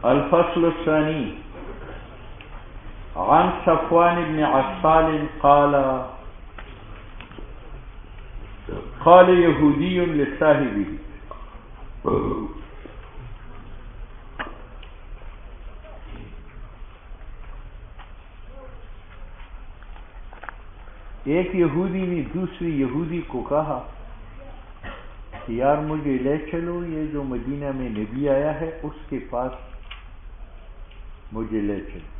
الفصل الثاني عن صفوان بن عسال قال يهودي لصاحبه ایک یہودی نے دوسری یہودی کو کہا کہ یار مجھے لے چلو، یہ جو مدینہ میں نبی آیا ہے اس کے پاس مجھے لے چلو۔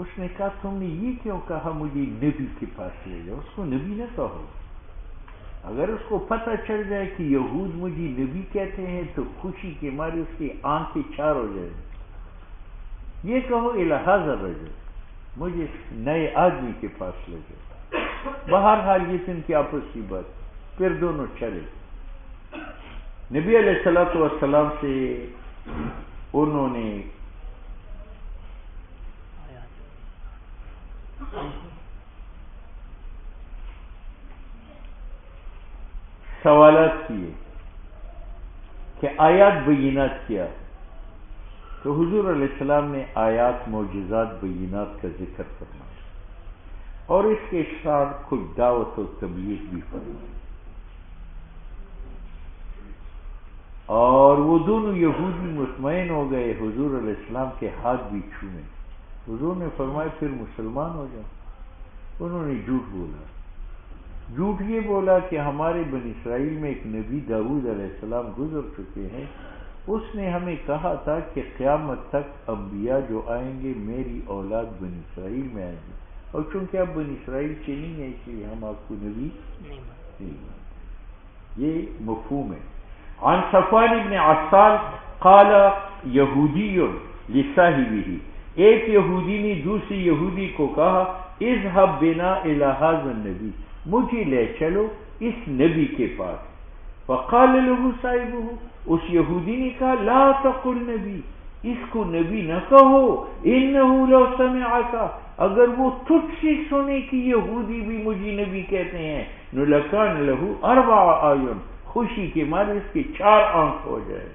اس نے کہا تم نے یہ کیوں کہا مجھے نبی کے پاس لے جاؤ؟ اس کو نبی نہ کہو، اگر اس کو پتہ چل جائے کہ یہود مجھے نبی کہتے ہیں تو خوشی کے مارے اس کی آنکھیں چار ہو جائیں۔ یہ کہو الی ھذا الرجل، مجھے نئے آدمی کے پاس لے جاؤ۔ بہرحال یہ ان کی آپس کی بات، پھر دونوں چلے۔ نبی علیہ الصلوۃ والسلام سے انہوں نے سوالات کیے کہ آیات بینات کیا، تو حضور علیہ السلام نے آیات معجزات بینات کا ذکر فرمایا اور اس کے ساتھ کچھ دعوت و تبلیغ بھی فرمائی، اور وہ دونوں یہودی مطمئن ہو گئے، حضور علیہ السلام کے ہاتھ بھی چھوئے۔ حضور نے فرمایا پھر مسلمان ہو جاؤ۔ انہوں نے جھوٹ بولا، جھوٹ یہ بولا کہ ہمارے بنی اسرائیل میں ایک نبی داؤد علیہ السلام گزر چکے ہیں، اس نے ہمیں کہا تھا کہ قیامت تک انبیاء جو آئیں گے میری اولاد بنی اسرائیل میں آئیں گے، اور چونکہ آپ بنی اسرائیل سے نہیں ہیں اس لیے ہم آپ کو نبی نہیں مانتے۔ یہ مفہوم ہے۔ عن صفوان بن عسال قال یہودی لصاحبہ، ایک یہودی نے دوسری یہودی کو کہا اذهب بنا الی ھذا النبی، مجھے لے چلو اس نبی کے پاس۔ فقال له صاحبہ، اس یہودی نے کہا لا تقل نبی، اس کو نبی نہ کہو، انه لو سمعک، اگر وہ تجھ سے سنے کہ یہودی بھی مجھے نبی کہتے ہیں، لکان له اربع اعین، خوشی کے مارے اس کے چار آنکھ ہو جائے۔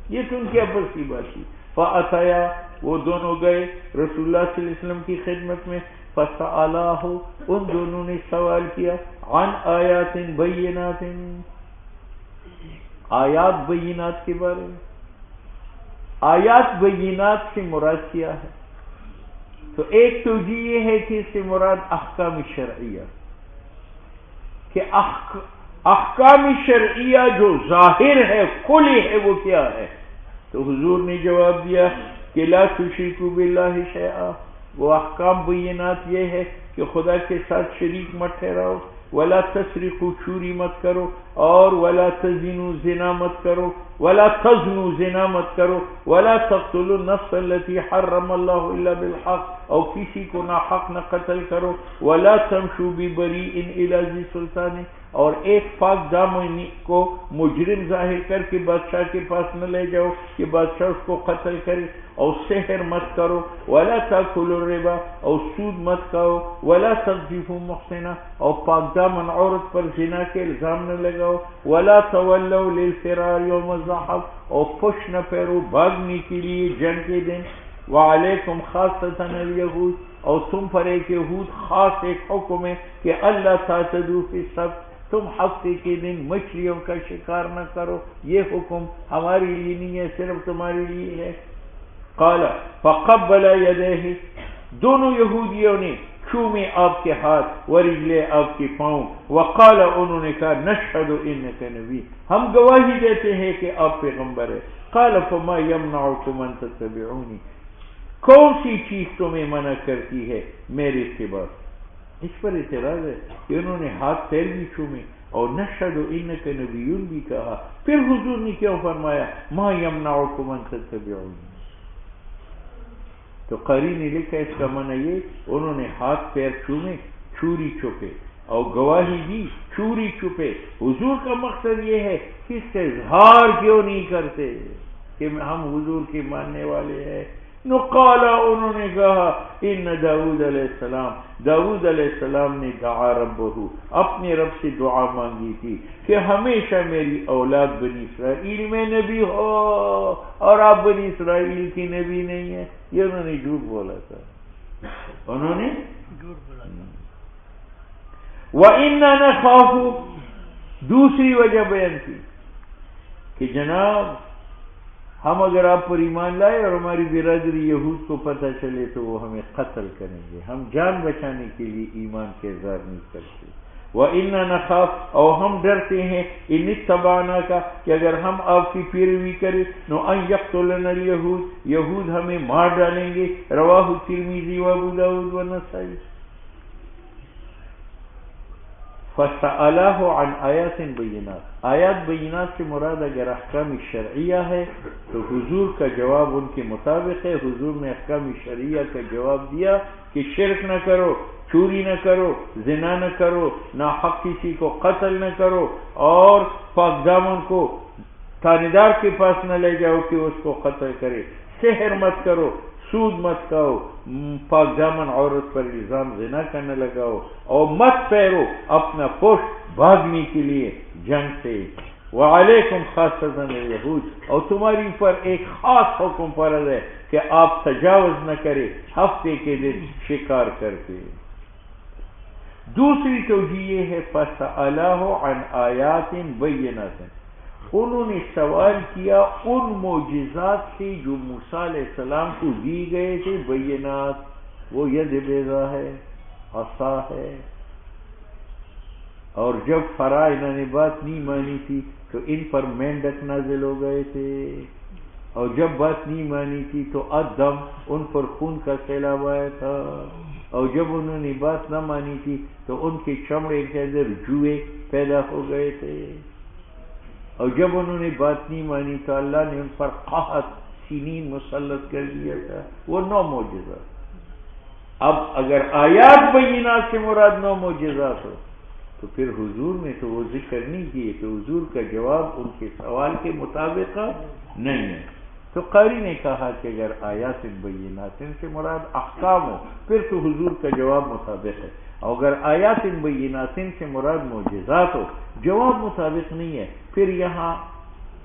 یہ تو ان کی آپس کی بات تھی۔ فاتیا، وہ دونوں گئے رسول اللہ صلی اللہ علیہ وسلم کی خدمت میں، فسألاه، ان دونوں نے سوال کیا، عن آیات بینات، آیات بینات کے بارے میں۔ آیات بینات سے مراد کیا ہے؟ تو ایک توجیہ یہ ہے کہ اس سے مراد احکام شرعیہ، کہ احکام شرعیہ جو ظاہر ہے کھلی ہے وہ کیا ہے؟ تو حضور نے جواب دیا کہ لا تشرکوا باللہ شیئا، وہ احکام بینات یہ ہے کہ خدا کے ساتھ شریک مت ٹھہراؤ، ولا تسرقوا، چوری مت کرو، اور ولا تزنوا، زنا مت کرو، ولا تزنوا، زنا مت کرو، ولا تقتلوا النفس التي حرم اللہ الا بالحق، اور کسی کو ناحق نہ قتل کرو، ولا تمشوا ببریء الی ذی سلطان، اور ایک پاک دامنی کو مجرم ظاہر کر کے بادشاہ کے پاس نہ لے جاؤ کہ بادشاہ اس کو قتل کرے، اور سحر مت کرو، ولا تاکلوا الربا، اور سود مت کھاؤ، ولا تقذفوا محسنا، اور پاک دامن عورت پر زنا کے الزام نہ لگاؤ، ولا تولوا للفرار یوم الزحف، اور پش نہ پھیرو بھاگنے کے لیے جنگ کے دن، وعلیکم خاصۃ الیہود، اور تم پر ایک یہود خاص ایک حکم ہے کہ اللہ تعتدوا فی السبت، تم ہفتے کے دن مچھلیوں کا شکار نہ کرو، یہ حکم ہمارے لیے نہیں ہے، صرف تمہارے لیے ہے۔ قال فقبل یدیہ، دونوں یہودیوں نے چھومے آپ کے ہاتھ، ورجلے آپ کے پاؤں، وقال، انہوں نے کہا نشہد انک نبی، ہم گواہی دیتے ہیں کہ آپ پیغمبر ہے۔ قال فما یمنعکم ان تتبعونی، کون سی چیز تمہیں منع کرتی ہے میرے اتباع؟ اس پر اعتراض ہے کہ انہوں نے ہاتھ پیر بھی چھومے اور نشہد انک نبی بھی کہا، پھر حضور نے کیوں فرمایا ما یمنعکم ان تتبعونی؟ تو قاری نے لکھا اس کا معنی یہ، انہوں نے ہاتھ پیر چھومے، چوری چھپے، اور گواہی دی چوری چھپے۔ حضور کا مقصد یہ ہے کہ اس کا اظہار کیوں نہیں کرتے کہ ہم حضور کے ماننے والے ہیں، نو قال انہوں نے کہا ان داؤد علیہ السلام نے دعا ربہ اپنے رب سے دعا مانگی تھی کہ ہمیشہ میری اولاد بنی اسرائیل میں نبی ہو اور آپ بنی اسرائیل کی نبی نہیں ہے. یہ انہوں نے جھوٹ بولا تھا، انہوں نے جھوٹ بولا تھا. وَإِنَّا نَخَافُ دوسری وجہ بیان کی کہ جناب ہم اگر آپ پر ایمان لائے اور ہماری برادری یہود کو پتہ چلے تو وہ ہمیں قتل کریں گے، ہم جان بچانے کے لیے ایمان کے اظہار نہیں کرتے. وَإِنَّا نَخَافُ اور ہم ڈرتے ہیں إِنِ اتَّبَعْنَاكَ کہ اگر ہم آپ کی پیروی کریں نو أَن يَقْتُلَنَا الْيَهُودُ یہود ہمیں مار ڈالیں گے. رواہ ترمذی و ابو داؤد و نسائی. فَسَأَلَهُ عَنْ آیَاتٍ بَيِّنَاتٍ آیات بینات سے مراد اگر احکام شرعیہ ہے تو حضور کا جواب ان کے مطابق ہے. حضور نے احکام شرعیہ کا جواب دیا کہ شرک نہ کرو، چوری نہ کرو، زنا نہ کرو، ناحق کسی کو قتل نہ کرو، اور پاک دامن کو تھانے کے پاس نہ لے جاؤ کہ اس کو قتل کرے، سحر مت کرو، سود مت کھاؤ، پاک دامن عورت پر الزام زنا کا نہ لگاؤ، اور مت پیرو اپنا پشت بھاگنے کے لیے جنگ سے. وعلیکم خاصۃ اليہود اور تمہاری پر ایک خاص حکم فرض ہے کہ آپ تجاوز نہ کرے ہفتے کے دن شکار کر کے. دوسری توجیہ یہ ہے فَسَأَلَهُ عَنْ آیَاتٍ بَيِّنَاتٍ انہوں نے سوال کیا ان معجزات سے جو موسیٰ علیہ السلام کو دی گئے تھے. بینات وہ ید بیضا ہے، عصا ہے، اور جب انہوں نے بات نہیں مانی تھی تو ان پر مینڈک نازل ہو گئے تھے، اور جب بات نہیں مانی تھی تو ادم ان پر خون کا سیلاب آیا تھا، اور جب انہوں نے بات نہ مانی تھی تو ان کے چمڑے کے اندر جوئے پیدا ہو گئے تھے، اور جب انہوں نے بات نہیں مانی تو اللہ نے ان پر قحط سنین مسلط کر دیا تھا. وہ 9 معجزات. اب اگر آیات بینات سے مراد 9 معجزات ہو تو پھر حضور نے تو وہ ذکر نہیں کیے کہ حضور کا جواب ان کے سوال کے مطابق نہیں ہے. تو قاری نے کہا کہ اگر آیات بینات سے مراد احکام ہو پھر تو حضور کا جواب مطابق ہے، اور اگر آیات بینات سے مراد معجزات ہو جواب مطابق نہیں ہے، پھر یہاں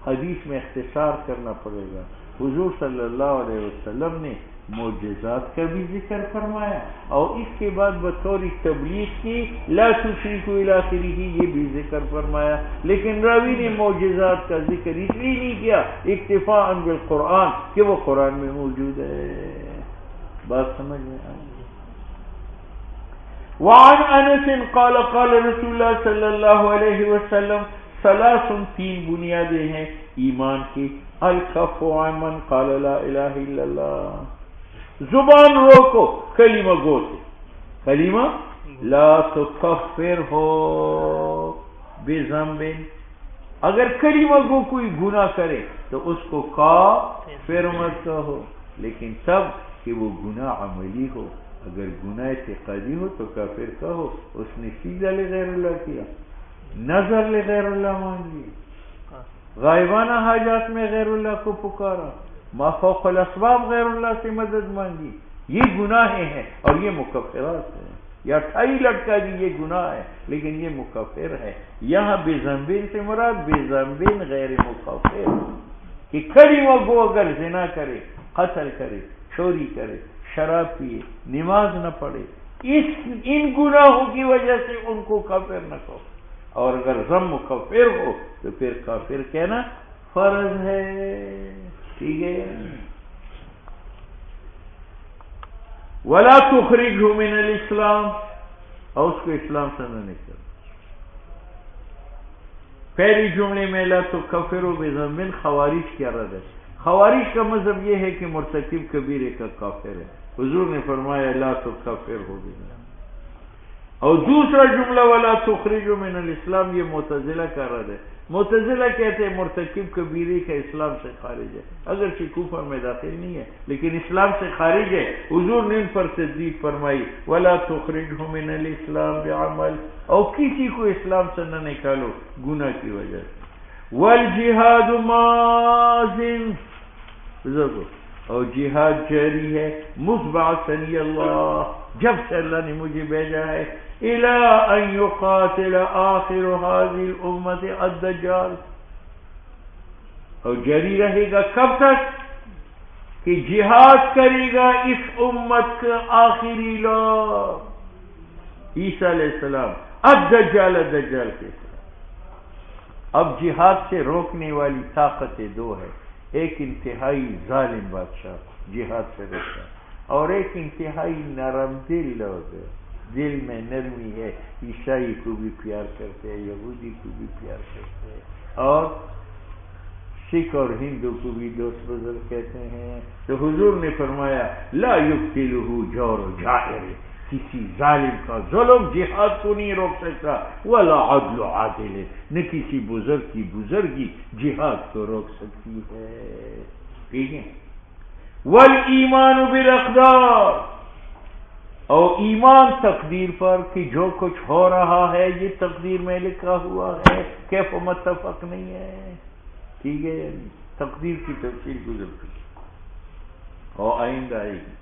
حدیث میں اختصار کرنا پڑے گا. حضور صلی اللہ علیہ وسلم نے معجزات کا بھی ذکر فرمایا، اور اس کے بعد بطور تبلیغ کی لا تشرکوا الی آخرہ یہ بھی ذکر فرمایا، لیکن راوی نے معجزات کا ذکر اس لیے نہیں کیا اکتفاء بالقرآن کہ وہ قرآن میں موجود ہے. بات سمجھ میں آئی؟ وعن انس قال قال رسول اللہ صلی اللہ علیہ وسلم 3 بنیادیں ہیں ایمان کی. الکف عن من قال لا الہ الا اللہ زبان روکو کلمہ گو سے، کلمہ لا تکفر ہو بذنب اگر کلمہ گو کوئی گناہ کرے تو اس کو کافر مت کہو، لیکن تب کہ وہ گناہ عملی ہو. اگر گناہ اعتقادی ہو تو کافر کہو. اس نے سجدہ لغیر اللہ کیا، نظر لغیر اللہ مانگی، غائبانہ حاجات میں غیر اللہ کو پکارا، ما فوق الاسباب غیر اللہ سے مدد مانگی، یہ گناہ ہیں اور یہ مکفرات ہیں. یا ٹھائی لٹکا دی یہ گناہ ہے لیکن یہ مکفر ہے. یہاں بے ذنبین سے مراد بے ذنبین غیر مکفر، کہ کلمہ گو اگر زنا کرے، قتل کرے، چوری کرے، شراب پیے، نماز نہ پڑھے، ان گناہوں کی وجہ سے ان کو کافر نہ کہو. اور اگر ضم مکفر ہو تو پھر کافر کہنا فرض ہے. ٹھیک ہے. ولا تخرجه من الاسلام اور اس کو اسلام سے نہ نکل. پہلی جملے میں لا تکفروا بذنب خوارج کیا رد ہے. خوارج کا مذہب یہ ہے کہ مرتکب کبیرے کا کافر ہے. حضور نے فرمایا لا تکفروا بذنب. اور دوسرا جملہ ولا تخرجوا من الاسلام یہ معتزلہ کا رد ہے. معتزلہ کہتے ہیں مرتکب کبیرے کا اسلام سے خارج ہے، اگرچہ کفر میں داخل نہیں ہے لیکن اسلام سے خارج ہے. حضور نے ان پر تجدید فرمائی ولا تخرجوا من الاسلام بعمل اور کسی کو اسلام سے نہ نکالو گناہ کی وجہ سے. والجہاد ماضٍ اور جہاد جاری ہے. مُذْبَعَثَنِيَ اللَّهُ، جب سے اللہ نے مجھے بھیجا ہے، إِلَىٰ أَن يُقَاتِلَ آخِرُ هَذِهِ الْأُمَّةِ الدَّجَّالَ، اور جاری رہے گا کب تک کہ جہاد کرے گا اس امت کا آخری لوگ عیسیٰ علیہ السلام، الدجال، دجال کے ساتھ. اب جہاد سے روکنے والی طاقتیں دو ہے، ایک انتہائی ظالم بادشاہ جہاد سے روکتا ہے، اور ایک انتہائی نرم دل لوگ ہے، دل میں نرمی ہے، عیسائی کو بھی پیار کرتے ہیں، یہودی کو بھی پیار کرتے ہیں، اور سکھ اور ہندو کو بھی دوست بزرگ کہتے ہیں. تو حضور نے فرمایا لا یقتلہ جور جائر، کسی ظالم کا ظلم جہاد کو نہیں روک سکتا، ولا عدل عادل، نہ کسی بزرگ کی بزرگی جہاد کو روک سکتی ہے. ٹھیک ہے. والایمان بالاقدار، اور ایمان تقدیر پر کہ جو کچھ ہو رہا ہے یہ تقدیر میں لکھا ہوا ہے، کیف متفق نہیں ہے. ٹھیک ہے، تقدیر کی تفصیل گزر چکی اور آئندہ آئے گی.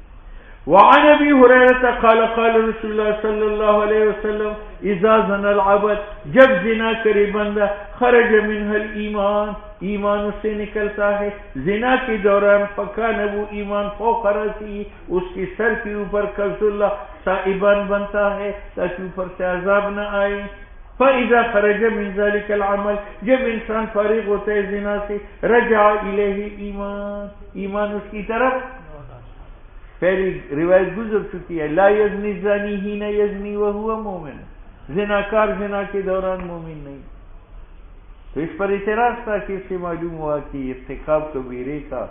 وعن ابی ہریرہ قال قال رسول اللہ صلی اللہ علیہ وسلم اذا زنى العبد، جب زنا کرے بندہ، خرج منها الایمان، ایمان اس سے نکلتا ہے. زنا کے دوران فکان وہ ایمان فوق رأسہ، اس کے سر کے اوپر قبض اللہ سائبان بنتا ہے تاکہ اوپر سے عذاب نہ آئے. فَإِذَا خَرَجَ مِنْ ذَلِكَ الْعَمَلِ، جب انسان فارغ ہوتا ہے زنا سے، رجع الیہ ایمان، ایمان اس کی طرف. پہلی روایت گزر چکی ہے، لا یزنی الزانی حین یزنی وہو مومن، زناکار زنا کے دوران مومن نہیں. تو اس پر اعتراض تھا کہ اس سے معلوم ہوا کہ ارتکاب کبیرے کا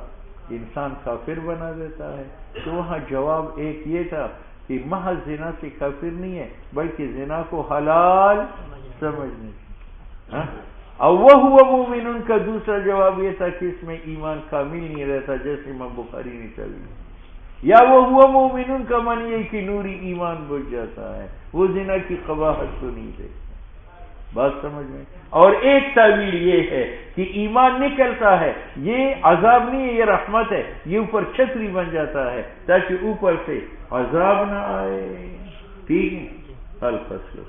انسان کافر بنا دیتا ہے. تو وہاں جواب ایک یہ تھا کہ محض زنا سے کافر نہیں ہے، بلکہ زنا کو حلال سمجھنے سے. اور وہ مومن، ان کا دوسرا جواب یہ تھا کہ اس میں ایمان کامل نہیں رہتا، جیسے امام بخاری نے چلی. یا وہ مومن، ان کا معنی یہ کہ نوری ایمان بجھ جاتا ہے، وہ زنا کی قباحت کو نہیں دیکھتا. بات سمجھ میں. اور ایک تعبیر یہ ہے کہ ایمان نکلتا ہے، یہ عذاب نہیں ہے، یہ رحمت ہے، یہ اوپر چھتری بن جاتا ہے تاکہ اوپر سے عذاب نہ آئے. ٹھیک ہے. الفصل